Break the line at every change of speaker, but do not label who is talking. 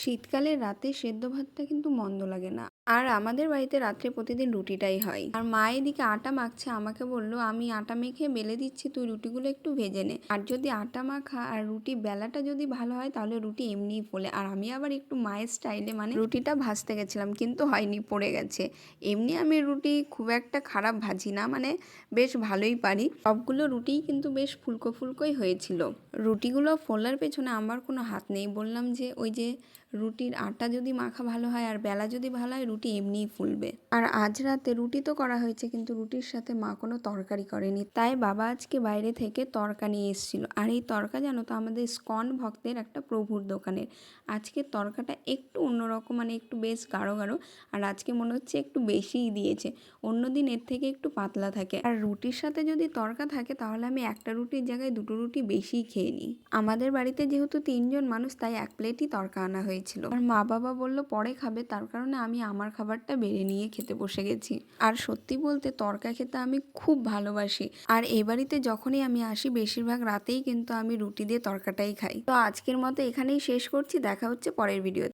শীতকালের রাতে সেদ্ধ ভাতটা কিন্তু মন্দ লাগে না। আর আমাদের বাড়িতে রাত্রে প্রতিদিন রুটিটাই হয়। আর মা এদিকে আটা মাখছে, আমাকে বলল আমি আটা মেখে বেলে দিচ্ছি, তুই রুটিগুলো একটু ভেজে নে। আর যদি আটা মাখা আর রুটি বেলাটা যদি ভালো হয় তাহলে রুটি এমনিই ফোলে। আর আমি আবার একটু মায়ের স্টাইলে রুটিটা ভাজতে গেছিলাম, কিন্তু হয়নি, পড়ে গেছে। এমনি আমি রুটি খুব একটা খারাপ ভাজি না, বেশ ভালোই পারি। সবগুলো রুটিই কিন্তু বেশ ফুলকো ফুলকোই হয়েছিল। রুটিগুলো ফোলার পেছনে আমার কোনো হাত নেই। বললাম যে ওই যে রুটির আটা যদি মাখা ভালো হয় আর বেলা যদি ভালো হয় রুটি এমনিই ফুলবে। আর আজ রাতে রুটি তো করা হয়েছে, কিন্তু রুটির সাথে মা কোনো তরকারি করেনি, তাই বাবা আজকে বাইরে থেকে তড়কা নিয়ে এসেছিল। আর এই তড়কা জানো তো আমাদের স্কন ভক্তের একটা প্রভুর দোকানের। আজকে তড়কাটা একটু অন্যরকম, একটু বেশ গাঢ় গাঢ়। আর আজকে মনে হচ্ছে একটু বেশিই দিয়েছে, অন্যদিন এর থেকে একটু পাতলা থাকে। আর রুটির সাথে যদি তড়কা থাকে তাহলে আমি একটা রুটির জায়গায় দুটো রুটি বেশিই খেয়ে নিই। আমাদের বাড়িতে যেহেতু 3 জন মানুষ, তাই 1 প্লেটই তড়কা আনা হয়েছিল। আর মা বাবা বলল পরে খাবে, তার কারণে আমি আমার খাবারটা বেড়ে নিয়ে খেতে বসে গেছি। আর সত্যি বলতে তড়কা খেতে আমি খুব ভালোবাসি। আর এই বাড়িতে যখনই আমি আসি বেশিরভাগ রাতেই কিন্তু আমি রুটি দিয়ে তড়কাটাই খাই। তো আজকের মতো এখানেই শেষ করছি, দেখা হচ্ছে পরের ভিডিও।